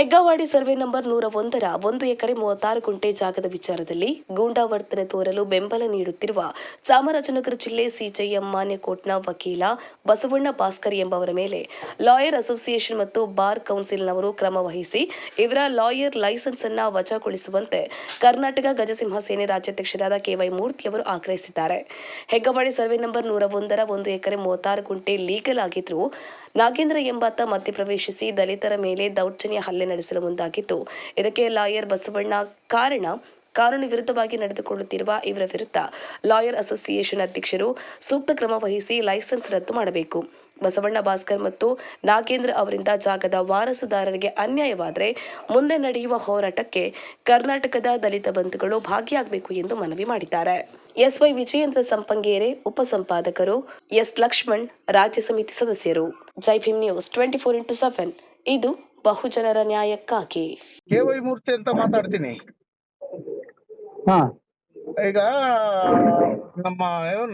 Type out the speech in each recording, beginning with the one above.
ಹೆಗ್ಗವಾಡಿ survey number 101ರ 1 ಎಕರೆ 36 ಗುಂಟೆ ಜಾಗದ ವಿಚಾರದಲ್ಲಿ ಗೂಂಡಾವರ್ತನೆ ತೋರಲು ಬೆಂಬಲ ನೀಡುತ್ತಿರುವ ಚಾಮರಾಜನಗರ ಜಿಲ್ಲೆ ಸಿಜೆಎಂ ಮಾನ್ಯಕೋಟ್ನ ವಕೀಲ ಬಸವಣ್ಣ ಭಾಸ್ಕರ್ ಎಂಬವರ ಮೇಲೆ ಲಾಯರ್ ಅಸೋಸಿಯೇಷನ್ ಮತ್ತು ಬಾರ್ ಕೌನ್ಸಿಲ್ನವರು ಕ್ರಮ ವಹಿಸಿ ಇವರ ಲಾಯರ್ ಲೈಸೆನ್ಸ್ ಅನ್ನು ವಜಾಗೊಳಿಸುವಂತೆ ಕರ್ನಾಟಕ ಗಜಸಿಂಹ ಸೇನೆ ರಾಜ್ಯಾಧ್ಯಕ್ಷರಾದ ಕೆವೈ ಮೂರ್ತಿಯವರು ಆಗ್ರಹಿಸಿದ್ದಾರೆ. ಹೆಗ್ಗವಾಡಿ ಸರ್ವೆ ನಂಬರ್ 101ರ 1 ಎಕರೆ 36 ಗುಂಟೆ ಲೀಗಲ್ ಆಗಿದ್ರೂ ನಾಗೇಂದ್ರ ಎಂಬಾತ ಮಧ್ಯಪ್ರವೇಶಿಸಿ ದಲಿತರ ಮೇಲೆ ದೌರ್ಜನ್ಯ ಹಲ್ಲೆ ನಡೆಸಲು ಮುಂದಾಗಿದ್ದು, ಇದಕ್ಕೆ ಲಾಯರ್ ಬಸವಣ್ಣ ಕಾನೂನು ವಿರುದ್ಧವಾಗಿ ನಡೆದುಕೊಳ್ಳುತ್ತಿರುವ ಇವರ ವಿರುದ್ಧ ಲಾಯರ್ ಅಸೋಸಿಯೇಷನ್ ಅಧ್ಯಕ್ಷರು ಸೂಕ್ತ ಕ್ರಮ ವಹಿಸಿ ಲೈಸೆನ್ಸ್ ರದ್ದು ಮಾಡಬೇಕು. ಬಸವಣ್ಣ ಭಾಸ್ಕರ್ ಮತ್ತು ನಾಗೇಂದ್ರ ಅವರಿಂದ ಜಾಗದ ವಾರಸುದಾರರಿಗೆ ಅನ್ಯಾಯವಾದರೆ ಮುಂದೆ ನಡೆಯುವ ಹೋರಾಟಕ್ಕೆ ಕರ್ನಾಟಕದ ದಲಿತ ಬಂಧುಗಳು ಭಾಗಿಯಾಗಬೇಕು ಎಂದು ಮನವಿ ಮಾಡಿದ್ದಾರೆ. ಎಸ್ವೈ ವಿಜಯೇಂದ್ರ ಸಂಪಂಗೇರೆ ಉಪಸಂಪಾದಕರು, ಎಸ್ ಲಕ್ಷ್ಮಣ್ ರಾಜ್ಯ ಸಮಿತಿ ಸದಸ್ಯರು. ಜೈ ಭೀಮ್ ನ್ಯೂಸ್ 24x7 ಇದು ಬಹುಜನರ ನ್ಯಾಯಕ್ಕಾಗಿ. ಕೆವೈ ಮೂರ್ತಿ ಅಂತ ಮಾತಾಡ್ತೀನಿ. ಈಗ ನಮ್ಮ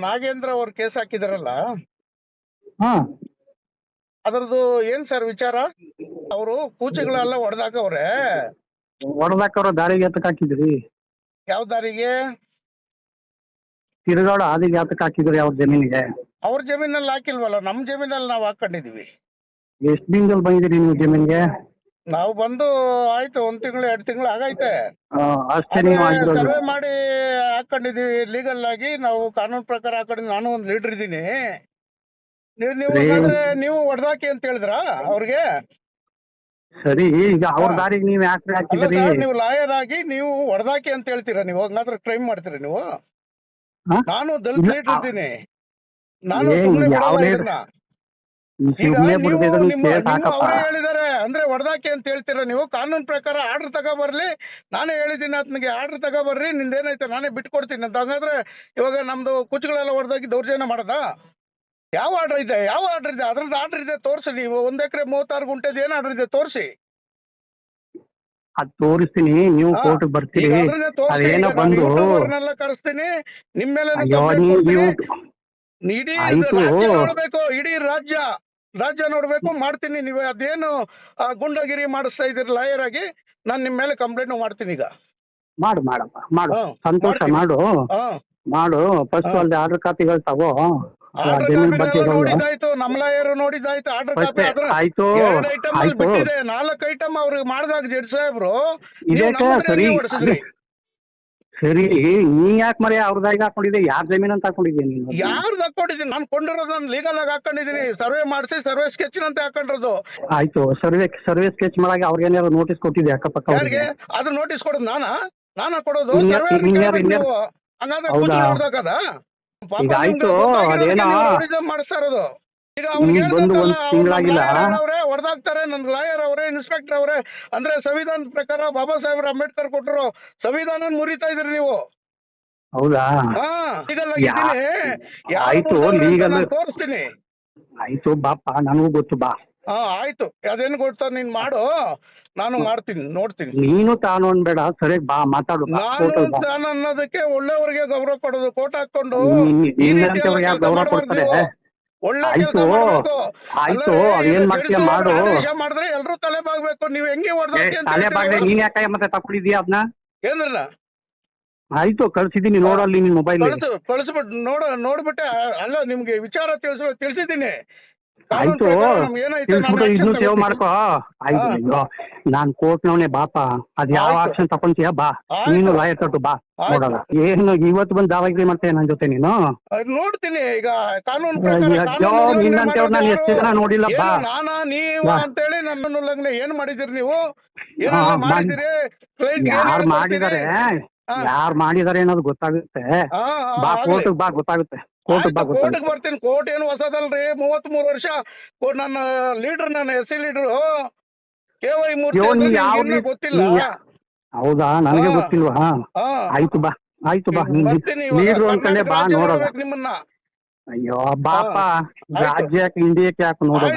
ನಾಗೇಂದ್ರ ಅವ್ರ ಕೇಸ್ ಹಾಕಿದಾರಲ್ಲ, ಅದರದ್ದು ಏನ್ ಸರ್ ವಿಚಾರ? ಅವರು ಕೂಚೆಗಳೆಲ್ಲ ಹೊಡೆದಾಕವ್ರೆ. ದಾರಿಗೆ ಎತ್ತಕ್ ಹಾಕಿದ್ರಿ? ಯಾವ ದಾರಿಗೆ? ತಿರುಗಾಡ ಹಾದಿಗೆ ಎತ್ತಕ್ ಹಾಕಿದ್ರಿ ಅವ್ರ ಜಮೀನಿಗೆ? ಅವ್ರ ಜಮೀನಲ್ಲಿ ಹಾಕಿಲ್ವಲ್ಲ, ನಮ್ ಜಮೀನಲ್ಲಿ ನಾವು ಹಾಕೊಂಡಿದೀವಿ. ಎಷ್ಟ್ ದಿನದಲ್ಲಿ ಬಂದಿದ್ದೀರಿ ನೀವು ಜಮೀನ್ಗೆ? ನಾವು ಬಂದು ಆಯ್ತು 1 ತಿಂಗಳು 2 ತಿಂಗಳು ಆಗೈತೆ. ಅಷ್ಟೇ ನೀವು ಸರ್ವೆ ಮಾಡಿ ಹಾಕೊಂಡಿದೀವಿ ಲೀಗಲ್ ಆಗಿ. ನಾವು ಕಾನೂನು ಪ್ರಕಾರ ಹಾಕೊಂಡಿದ್ವಿ. ನಾನು ಒಂದು ಲೀಡರ್ ಇದ್ದೀನಿ. ನೀವು ಹೊಡೆದಾಕಿ ಅಂತ ಹೇಳಿದ್ರ ಅವ್ರಿಗೆ? ಸರಿ, ಈಗ ಅವ್ರ ದಾರಿಗೆ ನೀವ್ ಯಾಕೆ ಹಾಕಿದ್ರಿ? ನೀವು ಲಾಯರ್ ಆಗಿ ನೀವು ಹೊಡೆದಾಕಿ ಅಂತ ಹೇಳ್ತೀರಾ? ನೀವು ಹಂಗಾದ್ರೆ ಕ್ರೈಮ್ ಮಾಡ್ತೀರಾ ನೀವು? ನಾನು ದಲಿತ ಲೀಡರ್ ಇದ್ದೀನಿ. ನಾನು ಹೇಳಿದಾರೆ ಅಂದ್ರೆ ಹೊಡೆದಾಕಿ ಅಂತ ಹೇಳ್ತೀರಾ ನೀವು? ಕಾನೂನು ಪ್ರಕಾರ ಆರ್ಡರ್ ತಗೋಬರ್ಲಿ. ನಾನೇ ಹೇಳಿದ್ದೀನಿ ಆತನಿಗೆ, ಆರ್ಡರ್ ತಗೋಬರ್ರಿ, ನಿಂದೇನೈತೆ ನಾನೇ ಬಿಟ್ಕೊಡ್ತೀನಿ ಅಂತ. ಹಂಗಾದ್ರೆ ಇವಾಗ ನಮ್ದು ಕುಚ್ಚುಗಳೆಲ್ಲ ಹೊಡೆದಾಕಿ ದೌರ್ಜನ್ಯ ಮಾಡದ? ಯಾವ ಆರ್ಡರ್ ಇದೆ? ಅದ್ರದ್ದು ಆರ್ಡರ್ ಇದೆ ತೋರಿಸಿ. ನೀವು 1 ಎಕರೆ 36 ಗುಂಟೆದು ಏನ್ ಆರ್ಡರ್ ಇದೆ ತೋರಿಸಿ. ಅದ್ ತೋರಿಸ್ತೀನಿ, ನೀವು ಕೋರ್ಟ್ ಬರ್ತೀರಿ. ಅದೇನೋ ಬಂದು ಕರೆಸ್ತೀನಿ ನಿಮ್ ಮೇಲೆ. ಇಡೀ ರಾಜ್ಯ ನೋಡ್ಬೇಕು. ಮಾಡ್ತೀನಿ. ನೀವು ಅದೇನು ಗುಂಡಗಿರಿ ಮಾಡಿಸ್ತಾ ಇದ್ದೀರಿ ಲಾಯರ್ ಆಗಿ, ನಾನ್ ನಿಮ್ ಮೇಲೆ ಕಂಪ್ಲೇಂಟ್ ಮಾಡ್ತೀನಿ. ಈಗ ಮಾಡು ಸಂತೋಷ, ಮಾಡು ಫಸ್ಟ್ ಅಲ್ಲಿ ಆರ್ಡರ್ ಕಾಪಿಗಳು ತಗೋ. ನೋಡಿದಾಯ್ತು, ನಮ್ ಲಾಯರ್ ನೋಡಿದಾಯ್ತು ಆರ್ಡರ್ ಕಾಪಿ. 4 ಐಟಮ್ ಅವ್ರಿಗೆ ಮಾಡಿದಾಗ ಜಡ್ಜ್ ಸಾಹೇಬ್ರು ಸರಿ, ನೀ ಯಾಕೆ ಮರೆ ಅವ್ರದಾಗ ಹಾಕೊಂಡಿದ್ದೆ? ಯಾರ್ ಜಮೀನ್ ಅಂತ ಹಾಕೊಂಡಿದ್ದೆ ನೀನು? ಯಾರ್ದು ಹಾಕೊಂಡಿದ್ದೀನಿ? ನಾನು ಕೊಂಡಿರೋದು ನಾನು ಲೀಗಲ್ ಆಗಿ ಹಾಕೊಂಡಿದ್ದೀನಿ. ಸರ್ವೆ ಮಾಡಿಸಿ ಸರ್ವೆ ಸ್ಕೆಚ್ ಅಂತ ಹಾಕೊಂಡಿರೋದು. ಆಯ್ತು, ಸರ್ವೆ ಸ್ಕೆಚ್ ಮಾಡಾಗ ಅವ್ರಿಗೆ ಏನಾದ್ರು ನೋಟಿಸ್ ಕೊಟ್ಟಿದ್ದೆ ಅಕ್ಕಪಕ್ಕ? ಯಾರಿಗೆ ಅದು ನೋಟಿಸ್ ಕೊಡೋದು? ನಾನಾ ಕೊಡೋದು? ಈಗ ಆಯ್ತು, ಅದೇನೋ ಮಾಡಿಸ್ತಾ ಇರೋದು. ಈಗ ಬಂದು 1 ತಿಂಗಳಾಗಿಲ್ಲ. ಹೊಡೆದಾಕ್ತಾರೆ ನನ್ನ ಲಾಯರ್ ಅವರೇ, ಇನ್ಸ್ಪೆಕ್ಟರ್ ಅವರೇ. ಅಂದ್ರೆ ಸಂವಿಧಾನದ ಪ್ರಕಾರ ಬಾಬಾ ಸಾಹೇಬ್ ಅಂಬೇಡ್ಕರ್ ಕೊಟ್ಟರು ಸಂವಿಧಾನ ಮುರಿತಾ ಇದ್ರಿ ನೀವು. ಹೌದಾ? ಆಯ್ತು, ಲೀಗಲ್ ತೋರಿಸ್ತೀನಿ. ಆಯ್ತು ಬಾಪ, ನನಗೂ ಗೊತ್ತು, ಬಾ. ಆಯ್ತು, ಅದೇನು ಗೊತ್ತಾ? ನೀನ್ ಮಾಡು, ನಾನು ಮಾಡ್ತೀನಿ, ನೋಡ್ತೀನಿ. ನೀನು ತಾನು ಅನ್ಬೇಡ, ಸರಿ ಬಾ ಮಾತಾಡು. ನಾನು ಅನ್ನೋದಕ್ಕೆ ಒಳ್ಳೆಯವ್ರಿಗೆ ಗೌರವ ಕೊಡೋದು. ಕೋಟ್ ಹಾಕೊಂಡು ಗೌರವ ಕೊಡ್ತಾರೆ. ಆಯ್ತು, ಅದೇನ್ ಮಾಡ್ತೀಯ ಮಾಡು. ಮಾಡಿದ್ರೆ ಎಲ್ರೂ ತಲೆ ಬಾಗ್ಬೇಕು. ನೀವ್ ಹೆಂಗೆ ತಲೆ ಬಾಗ್ರೆ? ನೀನ್ ಯಾಕೆ ಮತ್ತೆ ತಕೊಂಡಿದ್ಯಾ ಅದನ್ನ? ಏನಿಲ್ಲ, ಆಯ್ತು ಕಳ್ಸಿದೀನಿ, ನೋಡಲ್ಲಿ ನಿನ್ ಮೊಬೈಲ್ ಕಳಿಸ್ಬಿಟ್ಟು ನೋಡ್ಬಿಟ್ಟೆ. ಅಲ್ಲ, ನಿಮ್ಗೆ ವಿಚಾರ ತಿಳಿಸಿದ್ದೀನಿ. ಆಯ್ತು, ತಿಳ್ಸ್ಬಿಟ್ಟು ಇನ್ನು ಸೇವ್ ಮಾಡ್ಕೋ. ಆಯ್ತು, ನಾನ್ ಕೋರ್ಟ್ನವನೇ ಬಾಪ. ಅದ್ ಯಾವ ಆಕ್ಷನ್ ತಕೊಂತೀಯ ಬಾ. ನೀನು ಲಾಯರ್ ತಟ್ಟು ಬಾ, ನೋಡಲ್ಲ. ಏನು ಇವತ್ತು ಬಂದು ದಾವಾಗ್ರಿ ಮಾಡ್ತೇನೆ ನನ್ ಜೊತೆ ನೀನು? ನೋಡ್ತೀನಿ. ಈಗ ಕಾನೂನು ನಿನ್ನಂತವ್ರು ನಾನು ಎಷ್ಟು ಜನ ನೋಡಿಲ್ಲ ಬಾ. ನೀವು ಅಂತೇಳಿ ನನ್ನನ್ನು ಲಗ್ನ ಏನ್ ಮಾಡಿದಿರಿ ನೀವು? ಯಾರು ಮಾಡಿದಾರೆ ಅನ್ನೋದು ಗೊತ್ತಾಗುತ್ತೆ. ಬಾ ಕೋರ್ಟ್ ಬಾ, ಗೊತ್ತಾಗುತ್ತೆ. ಕೋರ್ಟ್ ಬರ್ತೀನಿ. ಕೋರ್ಟ್ ಏನು ಹೊಸದಲ್ರಿ. 33 ವರ್ಷ ನನ್ನ ಲೀಡರ್, ನನ್ನ SC ಲೀಡರ್ ಕೆವೈ ಮೂರ್ತಿ ಗೊತ್ತಿಲ್ಲ? ಹೌದಾ? ನನಗೆ ಗೊತ್ತಿಲ್ವಾ? ಆಯ್ತು ಬಾ, ಲೀಡರ್ ಅನ್ಕೊಂಡೆ ಬಾ, ನೋಡೋಣ. ನಿಮ್ಮನ್ನ ಅಯ್ಯೋ ಬಾಪ, ರಾಜ್ಯಕ್ಕೆ ಇಂಡಿಯಾಕ್ಕೆ ಯಾಕೆ ನೋಡೋಣ.